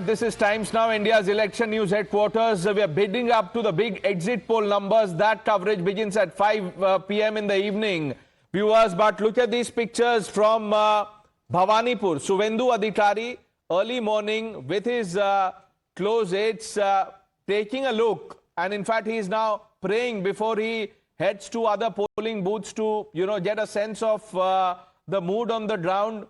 right, this is Times Now, India's election news headquarters. We are bidding up to the big exit poll numbers. That coverage begins at 5 p.m. in the evening, viewers. But look at these pictures from Bhawanipur. Suvendu Adhikari, early morning, with his close aides, taking a look. And in fact, he is now praying before he heads to other polling booths to, get a sense of the mood on the ground.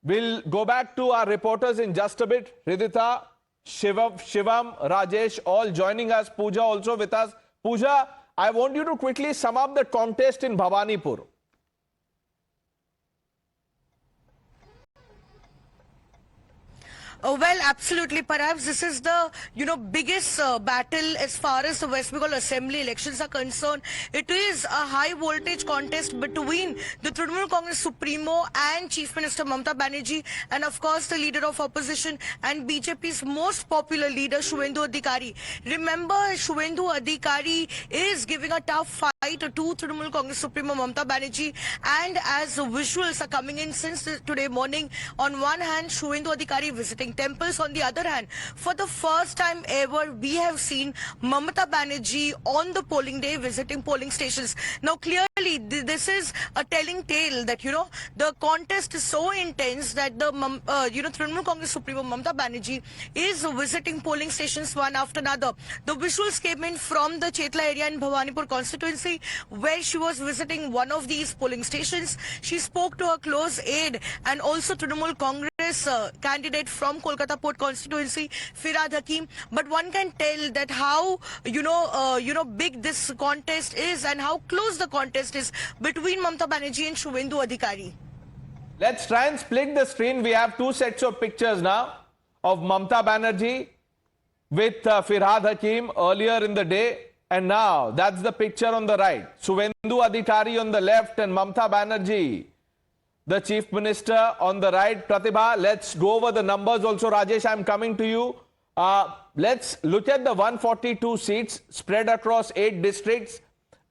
We'll go back to our reporters in just a bit. Ridhita, Shivam, Rajesh, all joining us. Pooja also with us. Pooja, I want you to quickly sum up the contest in Bhawanipur. Well, absolutely. Perhaps this is the, biggest battle as far as the West Bengal Assembly elections are concerned. It is a high voltage contest between the Trinamool Congress Supremo and Chief Minister Mamata Banerjee, and of course the leader of opposition and BJP's most popular leader, Suvendu Adhikari. Remember, Suvendu Adhikari is giving a tough fight to Trinamool Congress Supremo Mamata Banerjee, and as the visuals are coming in since today morning, on one hand, Suvendu Adhikari visiting temples. On the other hand, for the first time ever, we have seen Mamata Banerjee on the polling day visiting polling stations. Now, clearly, this is a telling tale that, the contest is so intense that the, Trinamool Congress Supremo Mamata Banerjee is visiting polling stations one after another. The visuals came in from the Chetla area in Bhawanipur constituency, where she was visiting one of these polling stations. She spoke to her close aide and also Trinamool Congress candidate from Kolkata Port constituency, Firhad Hakim. But one can tell that how big this contest is and how close the contest is between Mamata Banerjee and Suvendu Adhikari. Let's try and split the screen. We have two sets of pictures now of Mamata Banerjee with Firhad Hakim earlier in the day, and now that's the picture on the right. Suvendu Adhikari on the left and Mamata Banerjee, the Chief Minister, on the right. Pratibha, let's go over the numbers also. Rajesh, I'm coming to you. Let's look at the 142 seats spread across 8 districts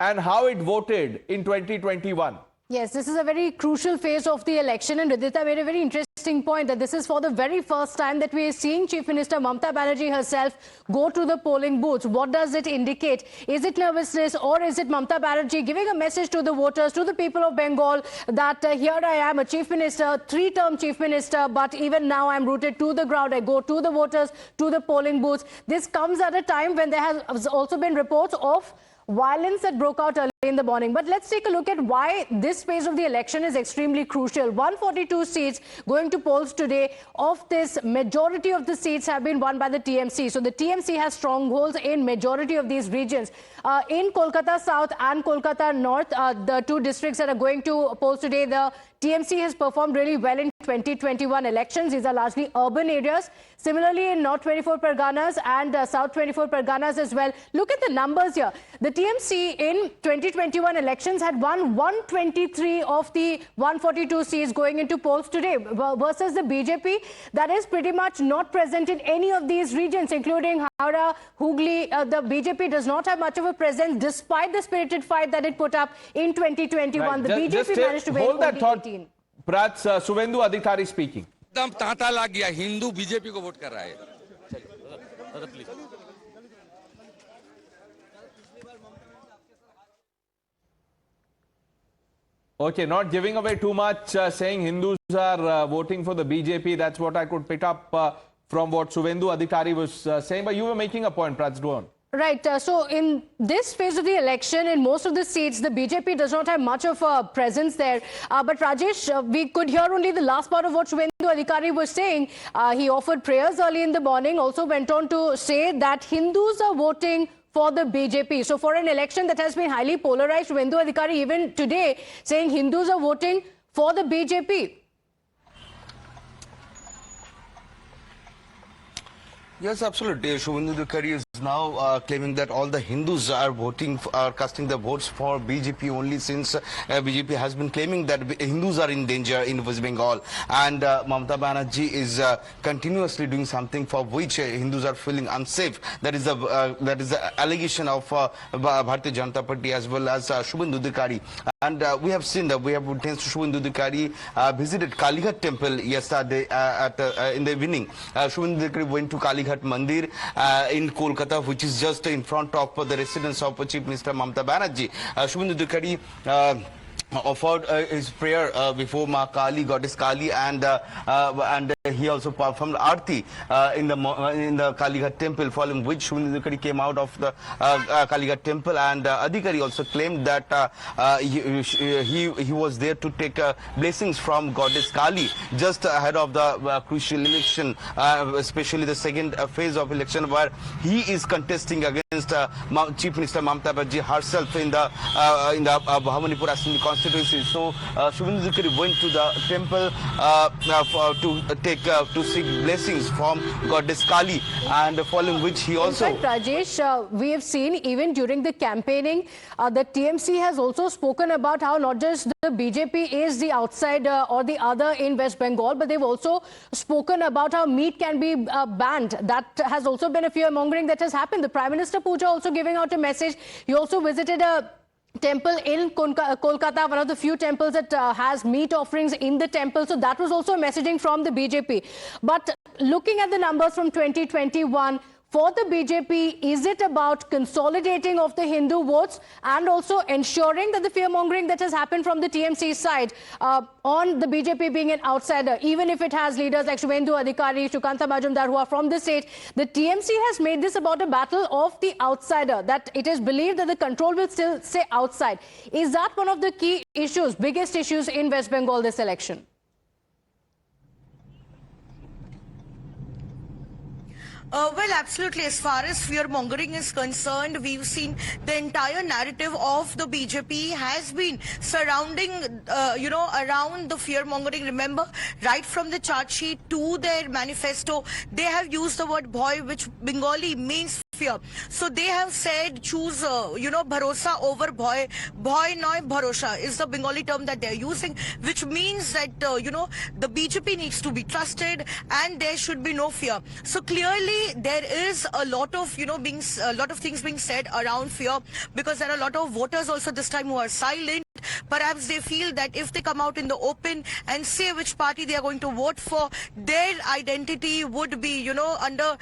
and how it voted in 2021. Yes, this is a very crucial phase of the election, and Ridhita made a very interesting point that this is for the very first time that we are seeing Chief Minister Mamata Banerjee herself go to the polling booths. What does it indicate? Is it nervousness, or is it Mamata Banerjee giving a message to the voters, to the people of Bengal, that here I am, a Chief Minister, 3-term Chief Minister, but even now I'm rooted to the ground. I go to the voters, to the polling booths. This comes at a time when there has also been reports of violence that broke out early in the morning. But let's take a look at why this phase of the election is extremely crucial. 142 seats going to polls today. Of this, majority of the seats have been won by the TMC. So the TMC has strongholds in majority of these regions. In Kolkata South and Kolkata North, the two districts that are going to polls today, the TMC has performed really well in 2021 elections. These are largely urban areas. Similarly, in North 24 Parganas and South 24 Parganas as well. Look at the numbers here. The TMC in 2021 elections had won 123 of the 142 seats going into polls today, versus the BJP that is pretty much not present in any of these regions, including Howrah, Hooghly. The BJP does not have much of a presence despite the spirited fight that it put up in 2021. Right. The BJP managed to win hold that thought. Prats, Suvendu Adhikari speaking. एकदम तांता लग गया, Hindu BJP को vote कर रहा है. Okay, not giving away too much, saying Hindus are voting for the BJP. That's what I could pick up from what Suvendu Adhikari was saying. But you were making a point, Prats, go on. Right. So in this phase of the election, in most of the seats, the BJP does not have much of a presence there. But Rajesh, we could hear only the last part of what Suvendu Adhikari was saying. He offered prayers early in the morning, also went on to say that Hindus are voting for the BJP. So for an election that has been highly polarized, Suvendu Adhikari even today saying Hindus are voting for the BJP. Yes, absolutely. Suvendu Adhikari is now claiming that all the Hindus are casting their votes for BJP only, since BJP has been claiming that Hindus are in danger in West Bengal, and Mamata Banerjee is continuously doing something for which Hindus are feeling unsafe. That is the allegation of Bharatiya Janata Party as well as Suvendu Adhikari. And we have seen that we have witnessed Shubhendu Adhikari visited Kalighat temple yesterday in the evening. Shubhendu Adhikari went to Kalighat Mandir in Kolkata, which is just in front of the residence of Chief Minister Mamata Banerjee. Shubhendu Adhikari offered his prayer before Ma Kali, goddess Kali, and he also performed arti in the Kalighat temple, following which Shubhendu Adhikari came out of the Kalighat temple, and Adhikari also claimed that he was there to take blessings from goddess Kali just ahead of the crucial election, especially the second phase of election, where he is contesting against Chief Minister Mamata Banerjee herself in the Bhawanipur Assembly constituency. So Shubhendu Adhikari went to the temple to seek blessings from goddess Kali, and following which he also... In fact, Rajesh, we have seen even during the campaigning, the TMC has also spoken about how not just the BJP is the outsider or the other in West Bengal, but they've also spoken about how meat can be banned. That has also been a fear-mongering that has happened. The Prime Minister Puja also giving out a message. He also visited a temple in Kolkata, one of the few temples that has meat offerings in the temple. So that was also messaging from the BJP. But looking at the numbers from 2021, for the BJP, is it about consolidating of the Hindu votes and also ensuring that the fear-mongering that has happened from the TMC side on the BJP being an outsider, even if it has leaders like Shubhendu Adhikari, Sukanta Majumdar who are from the state, the TMC has made this about a battle of the outsider, that it is believed that the control will still stay outside. Is that one of the key issues, biggest issues in West Bengal this election? Well, absolutely. As far as fear-mongering is concerned, we've seen the entire narrative of the BJP has been surrounding, around the fear-mongering. Remember, right from the chart sheet to their manifesto, they have used the word bhoy, which Bengali means fear. So they have said choose, bharosa over bhoy. Bhoy noy bharosha is the Bengali term that they're using, which means that, the BJP needs to be trusted and there should be no fear. So clearly, there is a lot of things being said around fear, because there are a lot of voters also this time who are silent. Perhaps they feel that if they come out in the open and say which party they are going to vote for, their identity would be, under,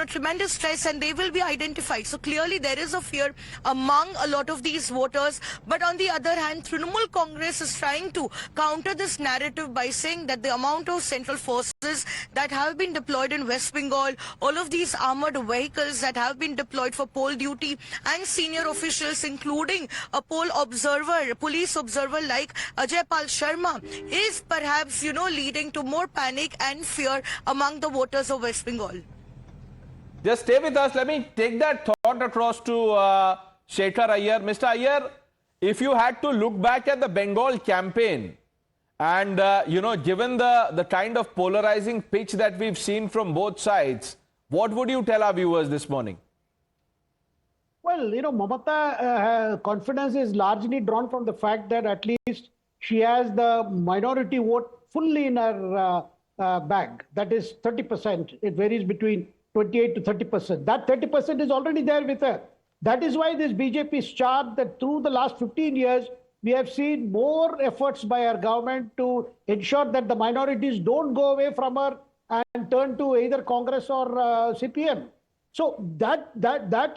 tremendous stress, and they will be identified. So clearly there is a fear among a lot of these voters. But on the other hand, Trinamool Congress is trying to counter this narrative by saying that the amount of central forces that have been deployed in West Bengal, all of these armored vehicles that have been deployed for poll duty, and senior officials, including a police observer like Ajay Pal Sharma, is perhaps, leading to more panic and fear among the voters of West Bengal. Just stay with us. Let me take that thought across to Shekhar Iyer. Mr. Iyer, if you had to look back at the Bengal campaign and, given the kind of polarizing pitch that we've seen from both sides, what would you tell our viewers this morning? Well, Mamata confidence is largely drawn from the fact that at least she has the minority vote fully in her bag. That is 30%. It varies between 28 to 30%. That 30% is already there with her. That is why this BJP is charged that through the last 15 years, we have seen more efforts by our government to ensure that the minorities don't go away from her and turn to either Congress or CPM. So that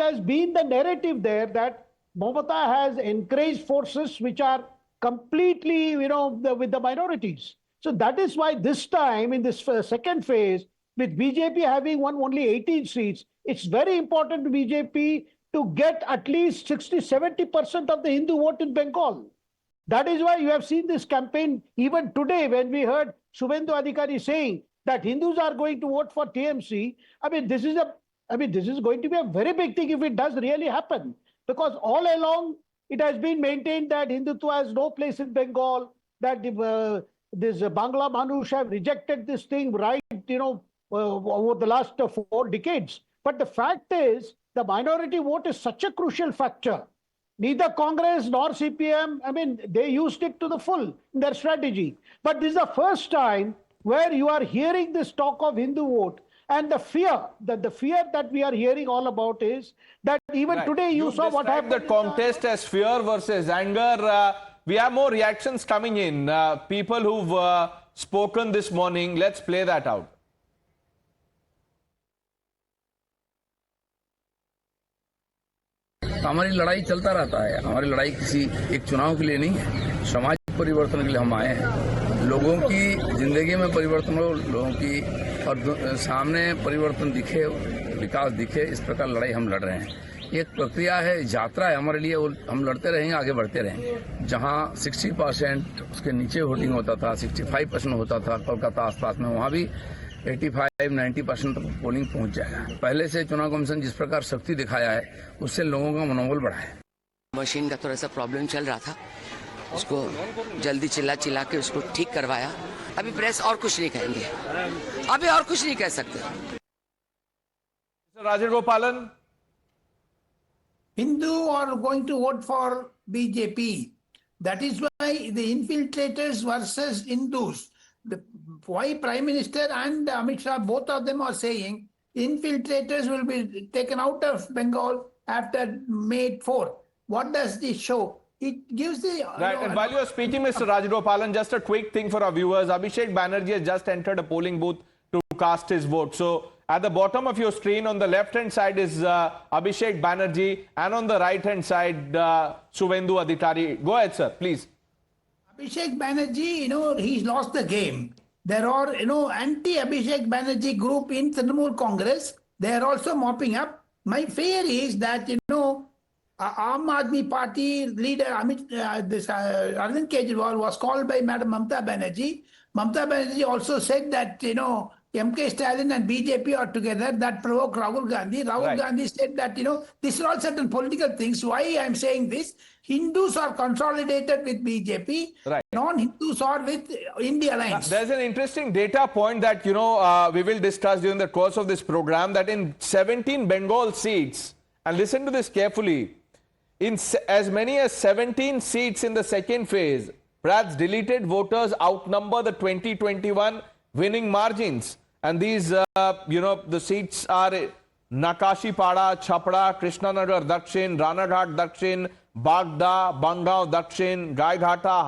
has been the narrative there, that Mamata has encouraged forces which are completely, with the minorities. So that is why this time in this second phase, with BJP having won only 18 seats, it's very important to BJP to get at least 60-70% of the Hindu vote in Bengal. That is why you have seen this campaign even today when we heard Shubhendu Adhikari saying that Hindus are going to vote for TMC. This is going to be a very big thing if it does really happen. Because all along, it has been maintained that Hindutva has no place in Bengal, that this Bangla Manush have rejected this thing right, over the last 4 decades. But the fact is, the minority vote is such a crucial factor. Neither Congress nor CPM, they used it to the full in their strategy. But this is the first time where you are hearing this talk of Hindu vote. And the fear that we are hearing all about is that even today you saw what happened. The contest as fear versus anger. We have more reactions coming in. People who've spoken this morning. Let's play that out. हमारी लड़ाई चलता रहता है। हमारी लड़ाई किसी एक चुनाव के लिए नहीं है, समाज परिवर्तन के लिए हम आए हैं। लोगों की जिंदगी में परिवर्तन हो, लोगों की और सामने परिवर्तन दिखे, विकास दिखे, इस प्रकार लड़ाई हम लड़ रहे हैं। एक प्रक्रिया है, यात्रा है हमारे लिए, हम लड़ते रहेंगे, आगे बढ़ते रहेंगे। जहां 60% उसके नीचे वोटिंग होता था, 65% होता था कोलकाता आसपास में, वहां भी 85-90% तक पोलिंग पहुंच जाएगा। पहले से चुनाव कमीशन जिस प्रकार शक्ति दिखाया है, उससे लोगों का मनोबल बढ़ा है। मशीन का थोड़ा सा प्रॉब्लम चल रहा था, उसको जल्दी चिल्ला के उसको ठीक करवाया। अभी प्रेस और कुछ नहीं कहेंगे, अभी और कुछ नहीं कह सकते। Rajagopalan, Hindu are going to vote for BJP. That is why the infiltrators versus Hindus. Why Prime Minister and Amit Shah, both of them are saying infiltrators will be taken out of Bengal after May 4. What does this show? It gives the... Right, and while you are speaking, Mr. Rajagopalan, just a quick thing for our viewers. Abhishek Banerjee has just entered a polling booth to cast his vote. So, at the bottom of your screen, on the left-hand side is Abhishek Banerjee, and on the right-hand side, Suvendu Adhikari. Go ahead, sir, please. Abhishek Banerjee, he's lost the game. There are, anti-Abhishek Banerjee group in Trinamool Congress. They are also mopping up. My fear is that, Aam Aadmi Party leader Arvind Kejriwal was called by Madam Mamata Banerjee. Mamata Banerjee also said that, MK Stalin and BJP are together. That provoked Rahul Gandhi. Rahul Gandhi said that, these are all certain political things. Why I am saying this? Hindus are consolidated with BJP. Right. Non-Hindus are with India Alliance. There's an interesting data point that, we will discuss during the course of this program, that in 17 Bengal seats, and listen to this carefully, in as many as 17 seats in the second phase, perhaps deleted voters outnumber the 2021 winning margins. And these, the seats are Nakashipada, Chapra, Krishnanagar Dakshin, Ranaghat Dakshin, Bagda, Bangaon Dakshin, Gaighata,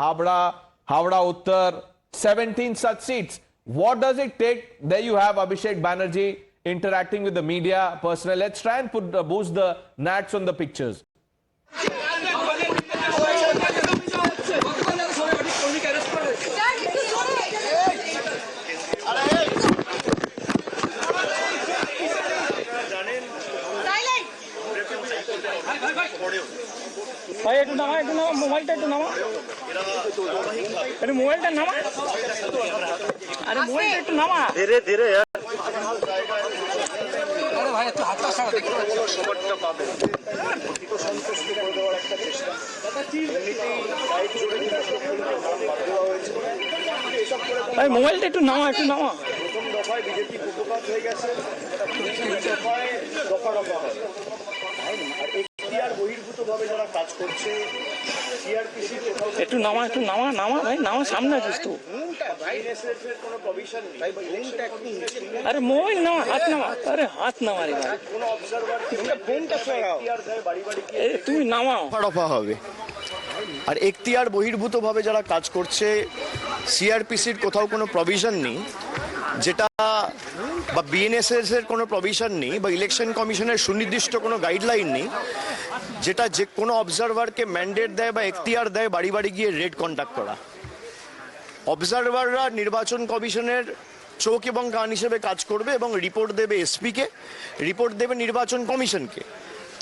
Howrah Uttar, 17 such seats. What does it take? There you have Abhishek Banerjee interacting with the media personnel. Let's try and boost the nats on the pictures. धीरे धीरे यार মোবাইলটা একটু নামা প্রথম দফায় BJP কুপকাত হয়ে গেছে, দফায় দফা দফা হয়। আর এখতিয়ার বহির্ভূতভাবে যারা কাজ করছে, সিআরপিসি একটু নামা ভাই নামা সামনে আসিস তো। কোনো প্রভিশন নেই। আরে মোবাইল নামা, হাত নামা রে ভাই। কোনো অবজারভার ফোনটা সরাও, বাড়ি বাড়ি তুমি নামাও। দফা হবে। আর এখতিয়ার বহির্ভূতভাবে যারা কাজ করছে, সিআরপিসির কোথাও কোনো প্রভিশন নেই, যেটা বা বিএনএসএস এর কোনো প্রভিশন নেই, বা ইলেকশন কমিশনের সুনির্দিষ্ট কোনো গাইডলাইন নেই, যেটা যে কোনো অবজারভারকে ম্যান্ডেট দেয় বা এখতিয়ার দেয় বাড়ি বাড়ি গিয়ে রেড কন্ডাক্ট করা। অবজারভাররা নির্বাচন কমিশনের চোখ এবং কান হিসেবে কাজ করবে এবং রিপোর্ট দেবে এসপিকে, রিপোর্ট দেবে নির্বাচন কমিশনকে।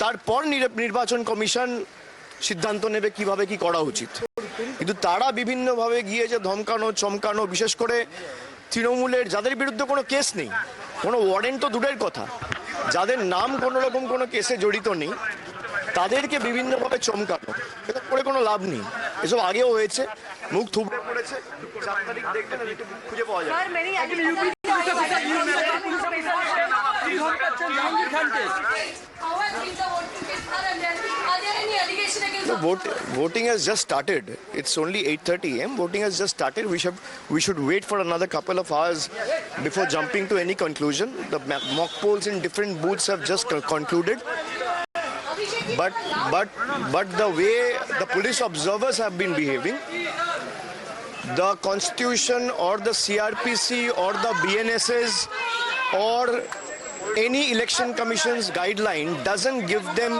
তারপর নির্বাচন কমিশন সিদ্ধান্ত নেবে কিভাবে কি করা উচিত। কিন্তু তারা বিভিন্নভাবে গিয়ে যে ধমকানো চমকানো, বিশেষ করে তৃণমূলের যাদের বিরুদ্ধে কোনো কেস নেই, কোনো ওয়ারেন্ট তো দূরের কথা, যাদের নাম কোনো রকম কোনো কেসে জড়িত নেই, তাদেরকে বিভিন্নভাবে চমকানো, এটা করে কোনো লাভ নেই। এসব আগেও হয়েছে, মুখ থুবড়ে পড়েছে, 4 তারিখ দেখবেন খুঁজে পাওয়া যায়। Voting has just started. It's only 8:30 a.m. Voting has just started. We should wait for another couple of hours before jumping to any conclusion. The mock polls in different booths have just concluded. But the way the police observers have been behaving, the constitution or the CRPC or the BNSS or any election commission's guideline doesn't give them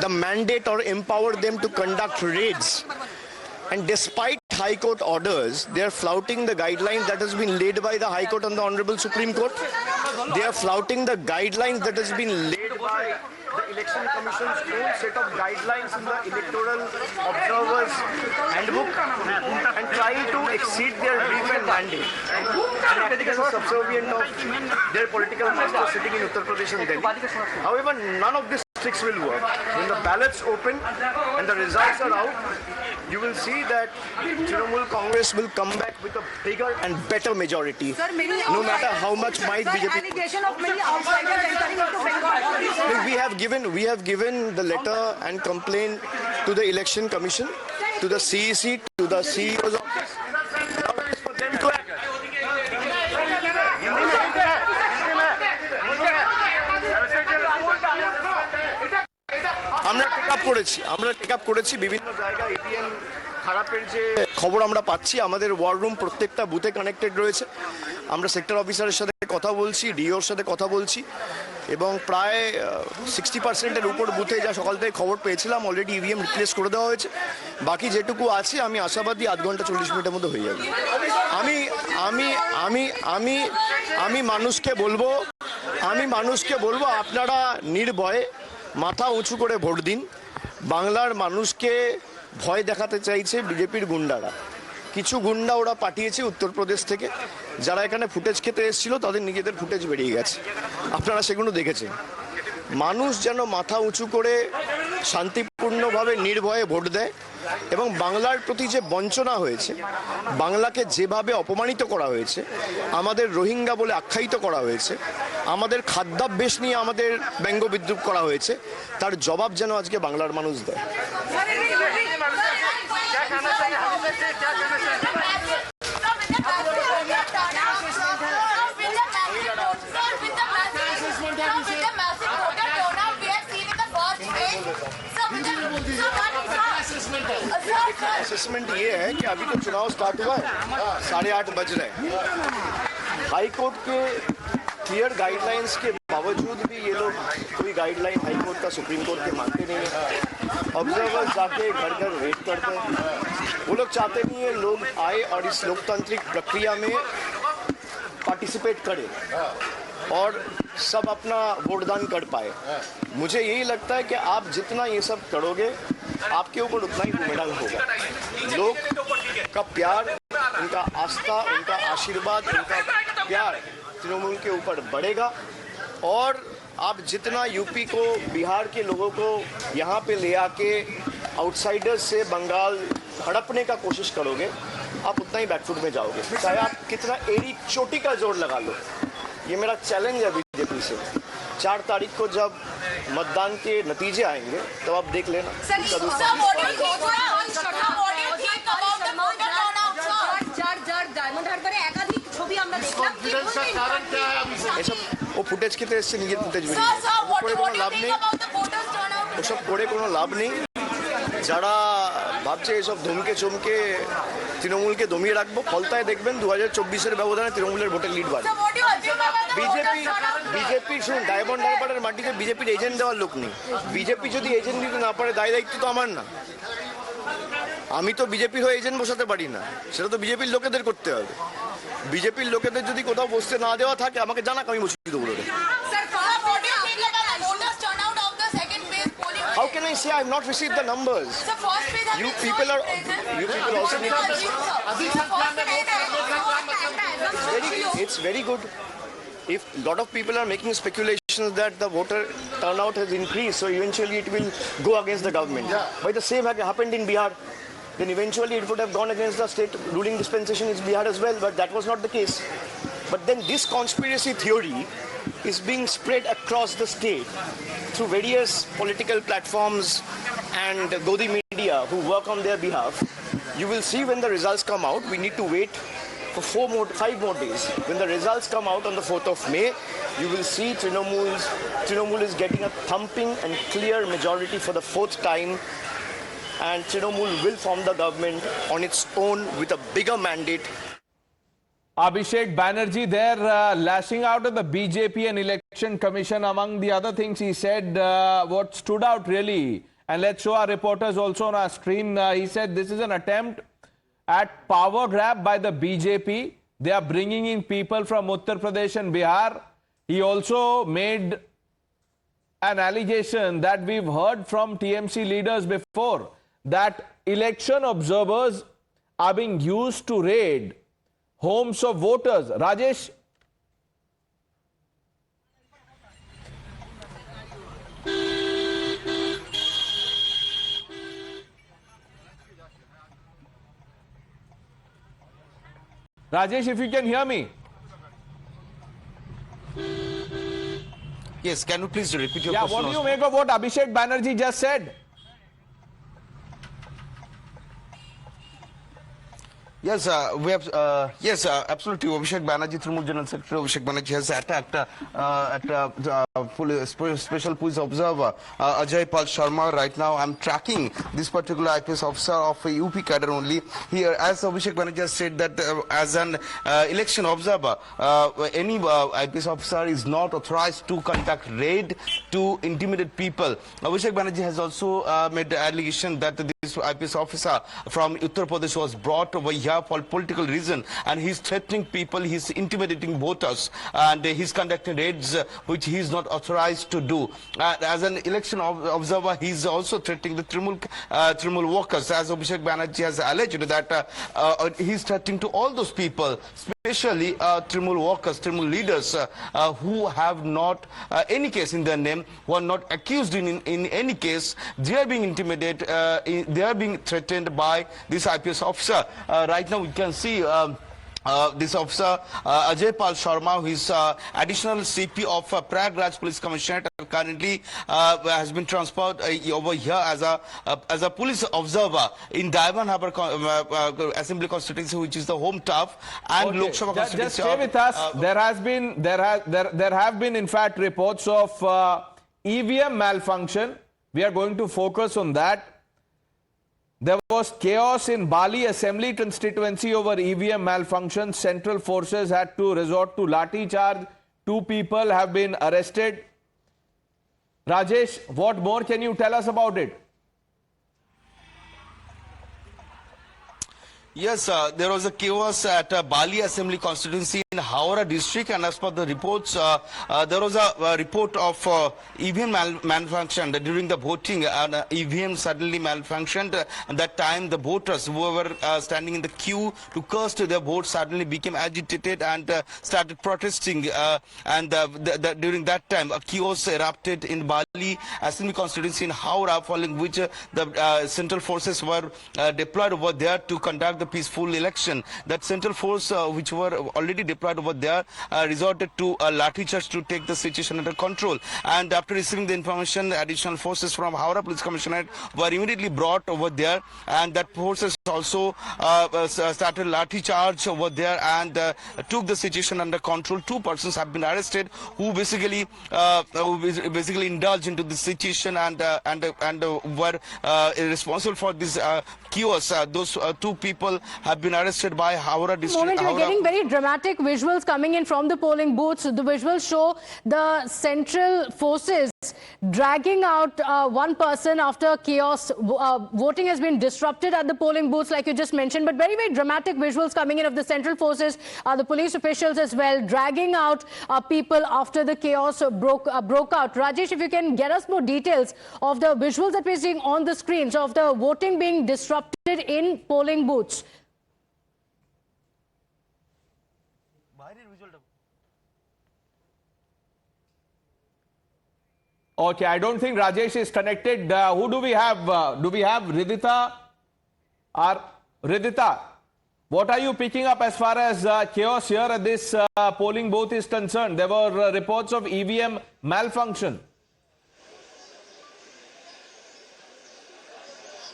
the mandate or empower them to conduct raids. And despite High Court orders, they are flouting the guidelines that has been laid by the High Court and the Honorable Supreme Court. They are flouting the guidelines that has been laid by the Election Commission's own set of guidelines in the Electoral Observers Handbook and trying to exceed their brief and mandate. And acting as a subservient of their political master sitting in Uttar Pradesh and Delhi. However, none of these tricks will work. When the ballots open and the results are out, you will see that Trinamool Congress will come back with a bigger and better majority. Sir, no matter how much might BJP. Allegation of many outsiders entering into Bengal. We have given the letter and complaint to the Election Commission, to the CEC, to the CEO's office. Now it is for them to act. আমরা take up করেছি বিভিন্ন জায়গায় EVM খারাপের যে খবর আমরা পাচ্ছি, আমাদের ওয়ার রুম প্রত্যেকটা বুথে কানেক্টেড রয়েছে। আমরা সেক্টর অফিসারের সাথে কথা বলছি, ডিওর সাথে কথা বলছি এবং প্রায় 60%-এর উপর বুথে যা সকাল থেকে খবর পেয়েছিলাম অলরেডি EVM রিপ্লেস করে দেওয়া হয়েছে। বাকি যেটুকু আছে আমি আশাবাদী আধ ঘন্টা 40 মিনিটের মধ্যে হয়ে যাবে। আমি মানুষকে বলবো আপনারা নির্ভয়ে মাথা উঁচু করে ভোট দিন। বাংলার মানুষকে ভয় দেখাতে চাইছে বিজেপির গুন্ডারা। কিছু গুন্ডা ওরা পাঠিয়েছে উত্তরপ্রদেশ থেকে, যারা এখানে ফুটেজ খেতে এসেছিল তাদের নিজেদের ফুটেজ বেরিয়ে গেছে, আপনারা সেগুলো দেখেছেন। মানুষ যেন মাথা উঁচু করে শান্তিপূর্ণভাবে নির্ভয়ে ভোট দেয় এবং বাংলার প্রতি যে বঞ্চনা হয়েছে, বাংলাকে যেভাবে অপমানিত করা হয়েছে, আমাদের রোহিঙ্গা বলে আখ্যায়িত করা হয়েছে, আমাদের খাদ্যাভ্যাস নিয়ে আমাদের ব্যঙ্গবিদ্রুপ করা হয়েছে, তার জবাব যেন আজকে বাংলার মানুষ দেয়। असेसमेंट ये है कि अभी तो चुनाव स्टार्ट हुआ है, 8:30 बज रहे हैं। हाई कोर्ट के क्लियर गाइडलाइंस के बावजूद भी ये लोग कोई गाइडलाइन हाई कोर्ट का सुप्रीम कोर्ट के मानते नहीं है। ऑब्जर्वर्स जाके घर घर रेड करते हैं। वो लोग चाहते नहीं है लोग आए और इस लोकतांत्रिक प्रक्रिया में पार्टिसिपेट करें और सब अपना वोटदान कर पाए। मुझे यही लगता है कि आप जितना ये सब करोगे आपके ऊपर उतना ही बुमेरांग होगा। लोग का प्यार, उनका आस्था, उनका आशीर्वाद, उनका प्यार तृणमूल के ऊपर बढ़ेगा और आप जितना यूपी को, बिहार के लोगों को यहाँ पे ले आके आउटसाइडर्स से बंगाल हड़पने का कोशिश करोगे, आप उतना ही बैकफुट में जाओगे, चाहे आप कितना एड़ी चोटी का जोर लगा लो। ये मेरा चैलेंज है बीजेपी से। 4 तारीख को जब मतदान के नतीजे आएंगे तब आप देख लेना। वो फुटेज कितने इससे निजी फुटेज में लाभ नहीं, वो सब করে কোনো লাভ নেই। যারা ভাবছে এসব ধমকে চমকে তৃণমূলকে দমিয়ে রাখবো, ফলতায় দেখবেন 2024-এর ব্যবধানে তৃণমূলের ভোটের লিড বাড়বে। বিজেপি শুনুন, ডায়মন্ড হারবারের মাটিতে বিজেপির এজেন্ট দেওয়ার লোক নেই। বিজেপি যদি এজেন্ট দিতে না পারে, দায় দায়িত্ব তো আমার না। আমি তো বিজেপির হয়ে এজেন্ট বসাতে পারি না, সেটা তো বিজেপির লোকেদের করতে হবে। বিজেপির লোকেদের যদি কোথাও বসতে না দেওয়া থাকে আমাকে জানাক, আমি বসিয়ে দেবো। How can I say I have not received the numbers? You people also need to. It's very good. If a lot of people are making speculations that the voter turnout has increased, so eventually it will go against the government. But the same happened in Bihar. Then eventually it would have gone against the state ruling dispensation in Bihar as well, but that was not the case. But then this conspiracy theory is being spread across the state through various political platforms and Godi media who work on their behalf. You will see when the results come out. We need to wait for 5 more days. When the results come out on the 4th of May, you will see Trinamool is getting a thumping and clear majority for the 4th time, and Trinamool will form the government on its own with a bigger mandate. Abhishek Banerjee there lashing out at the BJP and Election Commission. Among the other things he said, what stood out really, and let's show our reporters also on our screen, he said this is an attempt at power grab by the BJP. They are bringing in people from Uttar Pradesh and Bihar. He also made an allegation that we've heard from TMC leaders before, that election observers are being used to raid homes of voters. Rajesh? Rajesh, if you can hear me. Yes, can you please repeat your Yeah, question? what do you make of what Abhishek Banerjee just said? Yes, we have. Yes, absolutely. Abhishek Banerjee, Trinamool General Secretary Abhishek Banerjee has attacked Special Police Observer Ajay Pal Sharma. Right now, I'm tracking this particular IPS officer of a UP cadre only. Here, as Abhishek Banerjee has said that as an election observer, any IPS officer is not authorized to conduct raid to intimidate people. Abhishek Banerjee has also made the allegation that this IPS officer from Uttar Pradesh was brought over here for political reason, and he's threatening people, he's intimidating voters, and he's conducting raids which he's not authorized to do. As an election observer, he's also threatening the Trinamool workers, as Abhishek Banerjee has alleged that he's threatening to all those people, especially Trinamool workers, Trinamool leaders who have not any case in their name, who are not accused in any case. They are being intimidated, they are being threatened by this IPS officer. Right now we can see this officer Ajay Pal Sharma, who is additional CP of Prayagraj Police Commissioner, currently has been transferred over here as a police observer in Diamond Harbour Assembly constituency, which is the home turf, and Lok Sabha constituency. Just stay with us. There have been in fact reports of EVM malfunction. We are going to focus on that. There was chaos in Bali Assembly constituency over EVM malfunction. Central forces had to resort to lathi charge. 2 people have been arrested. Rajesh, what more can you tell us about it? Yes, there was a chaos at Bali Assembly constituency in Howrah district, and as per the reports, there was a report of EVM malfunction during the voting, and EVM suddenly malfunctioned. At that time, the voters who were standing in the queue to cast their vote suddenly became agitated and started protesting. During that time, a chaos erupted in Bali Assembly constituency in Howrah, following which the central forces were deployed over there to conduct the peaceful election. That central force which were already deployed over there resorted to lathi charge to take the situation under control, and after receiving the information, additional forces from Howrah Police Commissioner were immediately brought over there, and that forces also started lathi charge over there and took the situation under control. 2 persons have been arrested who basically indulged into the situation and were responsible for this chaos. Those 2 people have been arrested by Howrah district. We're getting very dramatic visuals coming in from the polling booths. The visuals show the central forces dragging out one person after chaos. Voting has been disrupted at the polling booths, like you just mentioned, but very, very dramatic visuals coming in of the central forces, the police officials as well, dragging out people after the chaos broke out. Rajesh, if you can get us more details of the visuals that we're seeing on the screens of the voting being disrupted in polling booths. Okay, I don't think Rajesh is connected. Who do we have? Do we have Ridhita? Ridhita, what are you picking up as far as chaos here at this polling booth is concerned? There were reports of EVM malfunction.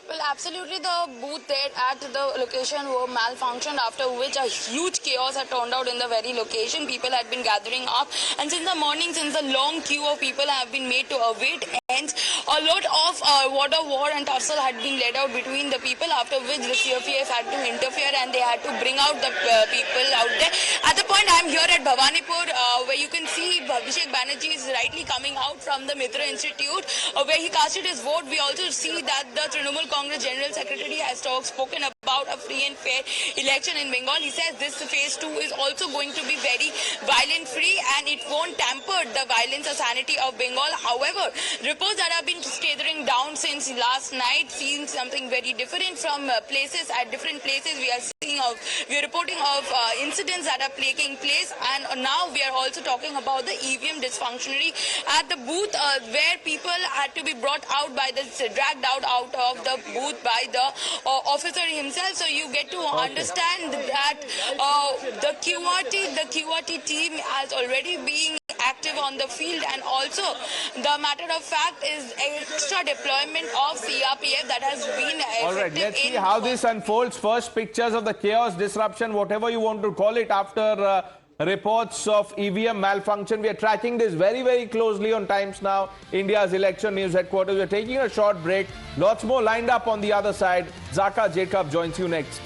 Well, absolutely, the booth there at the location were malfunctioned, after which a huge chaos had turned out in the very location. People had been gathering up, and since the morning, since the long queue of people have been made to await ends, a lot of water war and tussle had been led out between the people, after which the CRPF had to interfere and they had to bring out the people out there. At the point, I'm here at Bhawanipur, where you can see Abhishek Banerjee is rightly coming out from the Mitra Institute, where he casted his vote. We also see that the Trinamool Congress General Secretary has spoken about a free and fair election in Bengal. He says this phase 2 is also going to be very violent free and it won't tamper the violence or sanity of Bengal. However, reports that have been scattering down since last night seem something very different from places. At different places we are reporting of incidents that are taking place, and now we are also talking about the EVM dysfunctionary at the booth, where people had to be brought out by dragged out of the booth by the officer himself. So you get to understand that the QRT team has already been active on the field, and also the matter of fact is extra deployment of CRPF that has been effective. All right, let's see how this unfolds. First pictures of the chaos, disruption, whatever you want to call it, after reports of EVM malfunction. We are tracking this very, very closely on Times Now, India's election news headquarters. We are taking a short break. Lots more lined up on the other side. Zaka Jacob joins you next.